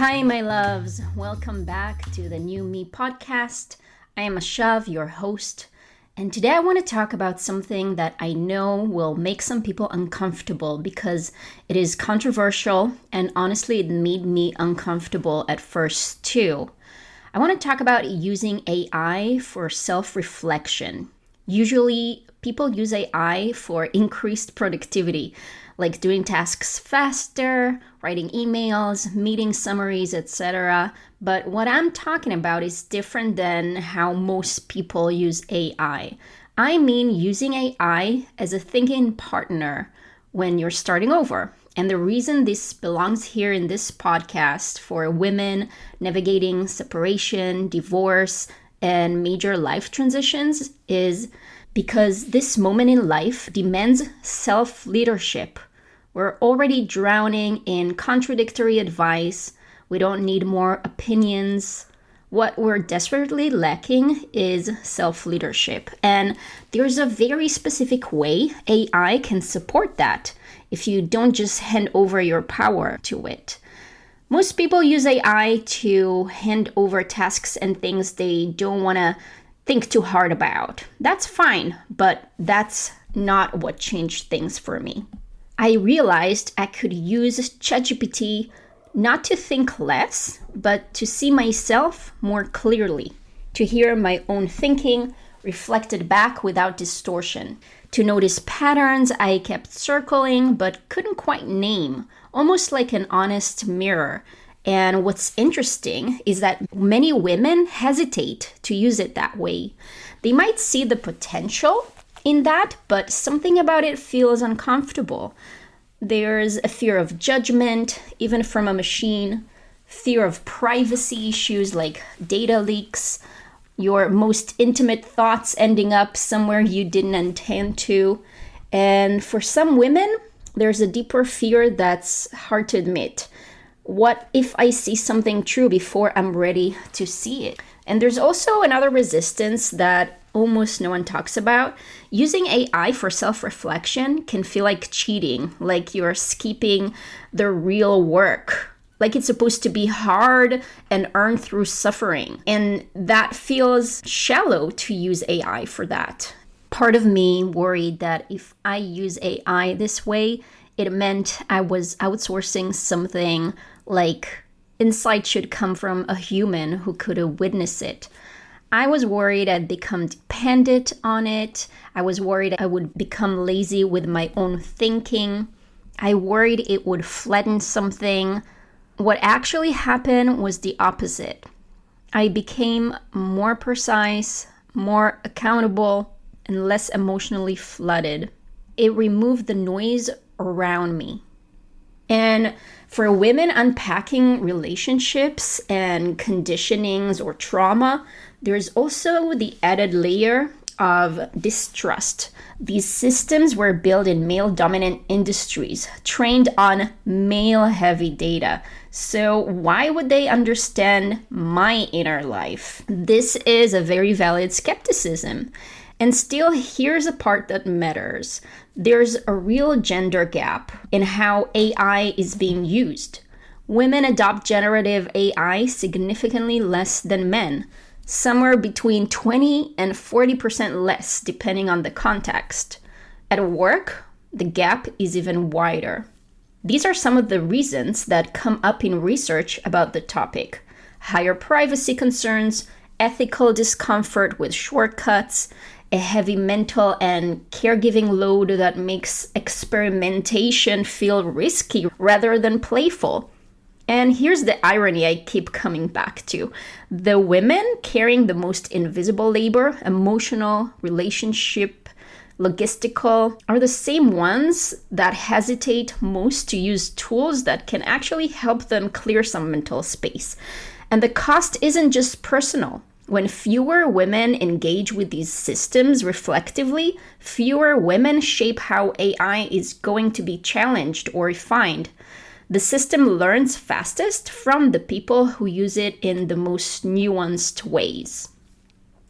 Hi, my loves. Welcome back to the New Me podcast. I am Mashav, your host, and today I want to talk about something that I know will make some people uncomfortable because it is controversial, and honestly, it made me uncomfortable at first too. I want to talk about using AI for self-reflection. Usually, people use AI for increased productivity, like doing tasks faster, writing emails, meeting summaries, etc. But what I'm talking about is different than how most people use AI. I mean using AI as a thinking partner when you're starting over. And the reason this belongs here in this podcast for women navigating separation, divorce, and major life transitions is because this moment in life demands self-leadership. We're already drowning in contradictory advice. We don't need more opinions. What we're desperately lacking is self-leadership. And there's a very specific way AI can support that if you don't just hand over your power to it. Most people use AI to hand over tasks and things they don't want to think too hard about. That's fine, but that's not what changed things for me. I realized I could use ChatGPT not to think less, but to see myself more clearly, to hear my own thinking reflected back without distortion, to notice patterns I kept circling but couldn't quite name, almost like an honest mirror. And what's interesting is that many women hesitate to use it that way. They might see the potential in that, but something about it feels uncomfortable. There's a fear of judgment, even from a machine, fear of privacy issues like data leaks, your most intimate thoughts ending up somewhere you didn't intend to. And for some women, there's a deeper fear that's hard to admit. What if I see something true before I'm ready to see it? And there's also another resistance that almost no one talks about. Using AI for self-reflection can feel like cheating, like you're skipping the real work, like it's supposed to be hard and earned through suffering. And that feels shallow to use AI for that. Part of me worried that if I use AI this way, it meant I was outsourcing something like insight should come from a human who could witness it. I was worried I'd become dependent on it. I was worried I would become lazy with my own thinking. I worried it would flatten something. What actually happened was the opposite. I became more precise, more accountable, and less emotionally flooded. It removed the noise around me. And for women unpacking relationships and conditionings or trauma, there's also the added layer of distrust. These systems were built in male-dominant industries, trained on male-heavy data. So why would they understand my inner life? This is a very valid skepticism. And still, here's a part that matters. There's a real gender gap in how AI is being used. Women adopt generative AI significantly less than men, somewhere between 20 and 40% less, depending on the context. At work, the gap is even wider. These are some of the reasons that come up in research about the topic: higher privacy concerns, ethical discomfort with shortcuts, a heavy mental and caregiving load that makes experimentation feel risky rather than playful. And here's the irony I keep coming back to. The women carrying the most invisible labor, emotional, relationship, logistical, are the same ones that hesitate most to use tools that can actually help them clear some mental space. And the cost isn't just personal. When fewer women engage with these systems reflectively, fewer women shape how AI is going to be challenged or refined. The system learns fastest from the people who use it in the most nuanced ways.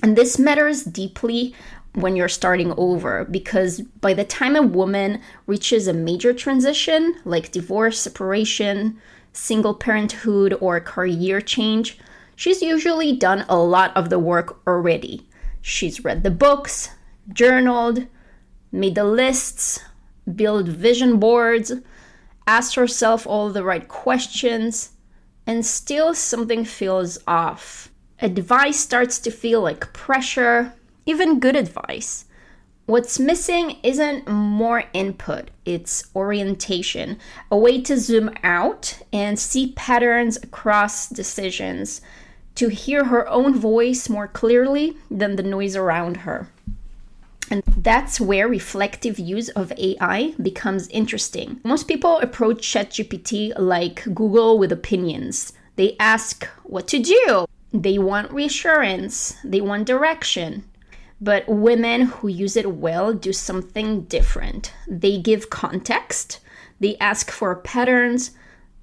And this matters deeply when you're starting over, because by the time a woman reaches a major transition, like divorce, separation, single parenthood or career change, she's usually done a lot of the work already. She's read the books, journaled, made the lists, built vision boards, asked herself all the right questions, and still something feels off. Advice starts to feel like pressure, even good advice. What's missing isn't more input, it's orientation, a way to zoom out and see patterns across decisions, to hear her own voice more clearly than the noise around her. And that's where reflective use of AI becomes interesting. Most people approach ChatGPT like Google with opinions. They ask what to do. They want reassurance. They want direction. But women who use it well do something different. They give context, they ask for patterns,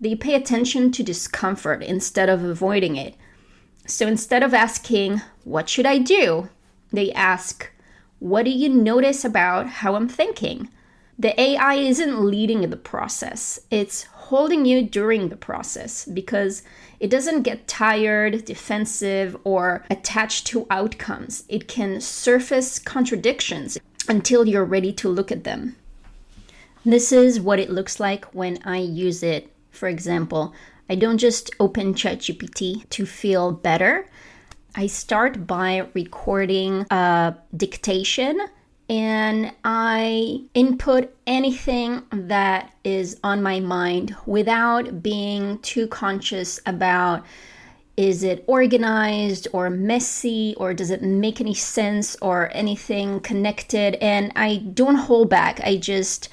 they pay attention to discomfort instead of avoiding it. So instead of asking, what should I do? They ask, what do you notice about how I'm thinking? The AI isn't leading the process, it's holding you during the process because it doesn't get tired, defensive, or attached to outcomes. It can surface contradictions until you're ready to look at them. This is what it looks like when I use it. For example, I don't just open ChatGPT to feel better. I start by recording a dictation and I input anything that is on my mind without being too conscious about, is it organized or messy, or does it make any sense or anything connected? And I don't hold back. I just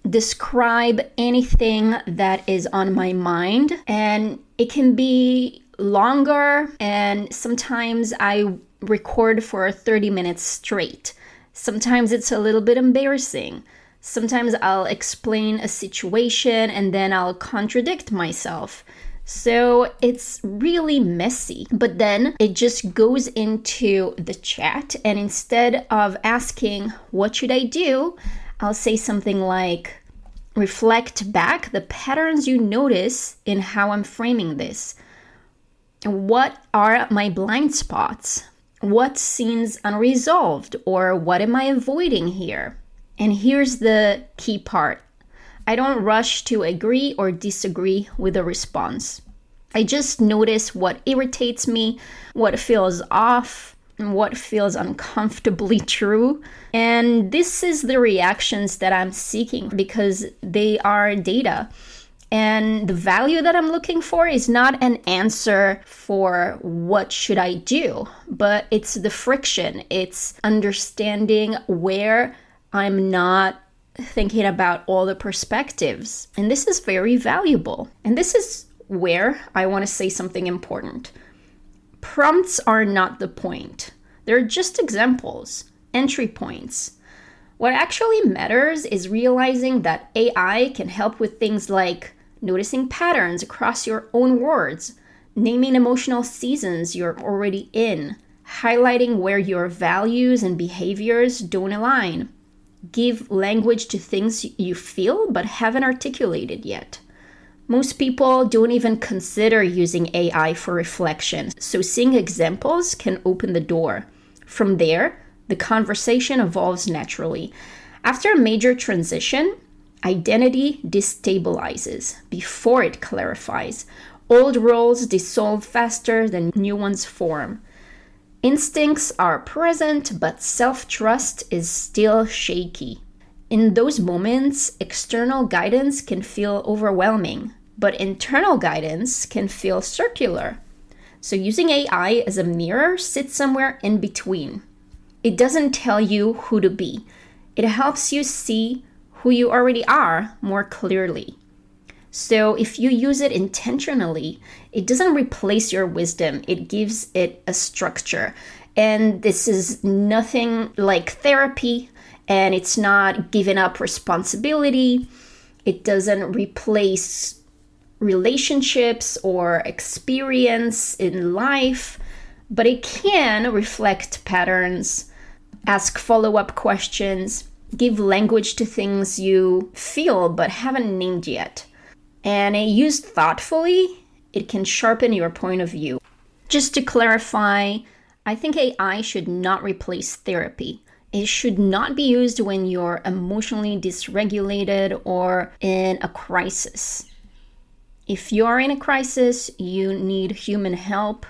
describe anything that is on my mind, and it can be longer, and sometimes I record for 30 minutes straight. Sometimes it's a little bit embarrassing. Sometimes I'll explain a situation and then I'll contradict myself. So it's really messy. But then it just goes into the chat, and instead of asking, what should I do? I'll say something like, reflect back the patterns you notice in how I'm framing this. What are my blind spots? What seems unresolved, or what am I avoiding here? And here's the key part. I don't rush to agree or disagree with a response. I just notice what irritates me, what feels off, and what feels uncomfortably true. And this is the reactions that I'm seeking because they are data. And the value that I'm looking for is not an answer for what should I do, but it's the friction. It's understanding where I'm not thinking about all the perspectives. And this is very valuable. And this is where I want to say something important. Prompts are not the point. They're just examples, entry points. What actually matters is realizing that AI can help with things like noticing patterns across your own words, naming emotional seasons you're already in, highlighting where your values and behaviors don't align, give language to things you feel but haven't articulated yet. Most people don't even consider using AI for reflection, so seeing examples can open the door. From there, the conversation evolves naturally. After a major transition, identity destabilizes before it clarifies. Old roles dissolve faster than new ones form. Instincts are present, but self-trust is still shaky. In those moments, external guidance can feel overwhelming, but internal guidance can feel circular. So using AI as a mirror sits somewhere in between. It doesn't tell you who to be. It helps you see who you already are more clearly. So if you use it intentionally, it doesn't replace your wisdom. It gives it a structure. And this is nothing like therapy, and it's not giving up responsibility. It doesn't replace relationships or experience in life, but it can reflect patterns, ask follow-up questions, give language to things you feel but haven't named yet. And used thoughtfully, it can sharpen your point of view. Just to clarify, I think AI should not replace therapy. It should not be used when you're emotionally dysregulated or in a crisis. If you're in a crisis, you need human help,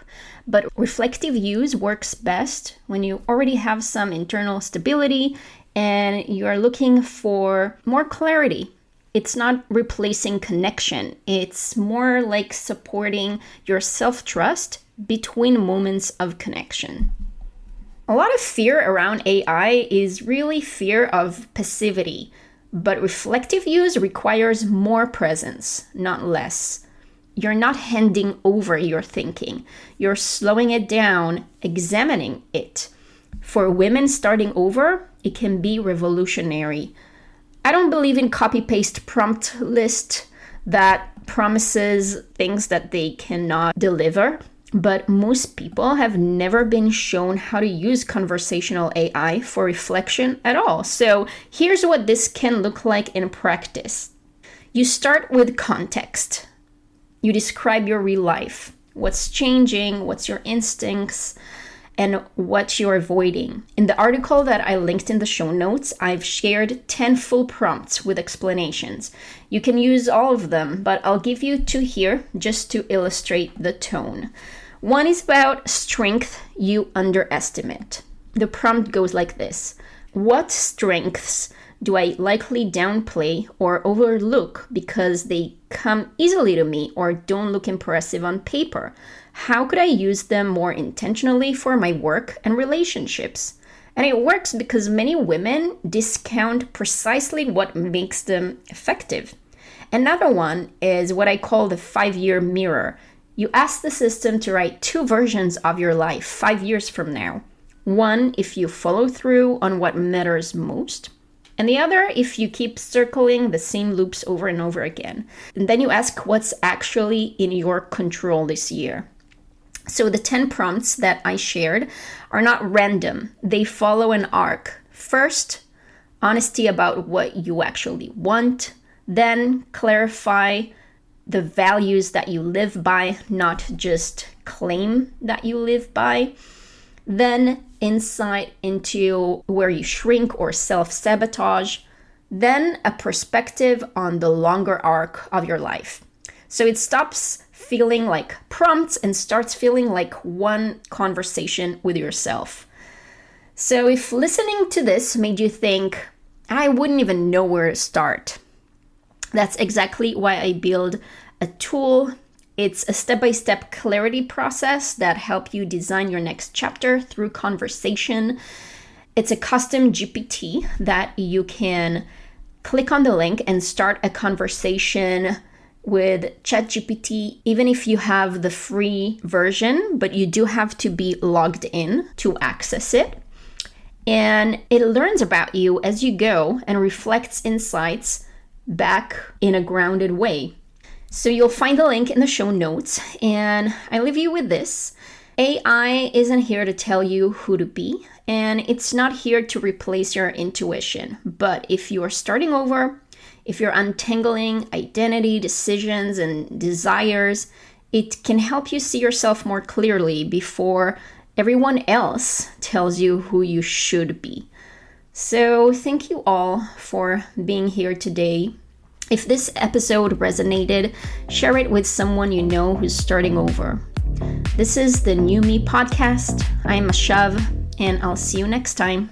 but reflective use works best when you already have some internal stability and you're looking for more clarity. It's not replacing connection. It's more like supporting your self-trust between moments of connection. A lot of fear around AI is really fear of passivity, but reflective use requires more presence, not less. You're not handing over your thinking. You're slowing it down, examining it. For women starting over, it can be revolutionary. I don't believe in copy-paste prompt list that promises things that they cannot deliver. But most people have never been shown how to use conversational AI for reflection at all. So here's what this can look like in practice. You start with context. You describe your real life, what's changing, what's your instincts, and what you're avoiding. In the article that I linked in the show notes, I've shared 10 full prompts with explanations. You can use all of them, but I'll give you 2 here just to illustrate the tone. One is about strength you underestimate. The prompt goes like this. What strengths do I likely downplay or overlook because they come easily to me or don't look impressive on paper? How could I use them more intentionally for my work and relationships? And it works because many women discount precisely what makes them effective. Another one is what I call the 5-year mirror. You ask the system to write 2 versions of your life 5 years from now. One, if you follow through on what matters most. And the other, if you keep circling the same loops over and over again. And then you ask what's actually in your control this year. So the 10 prompts that I shared are not random. They follow an arc. First, honesty about what you actually want. Then clarify the values that you live by, not just claim that you live by. Then insight into where you shrink or self-sabotage. Then a perspective on the longer arc of your life. So it stops feeling like prompts and starts feeling like one conversation with yourself. So if listening to this made you think, I wouldn't even know where to start, that's exactly why I build a tool. It's a step-by-step clarity process that helps you design your next chapter through conversation. It's a custom GPT that you can click on the link and start a conversation with ChatGPT, even if you have the free version, but you do have to be logged in to access it. And it learns about you as you go and reflects insights back in a grounded way. So you'll find the link in the show notes, and I leave you with this. AI isn't here to tell you who to be, and it's not here to replace your intuition. But if you're starting over, if you're untangling identity, decisions, and desires, it can help you see yourself more clearly before everyone else tells you who you should be. So thank you all for being here today. If this episode resonated, share it with someone you know who's starting over. This is the New Me podcast. I'm Mashav, and I'll see you next time.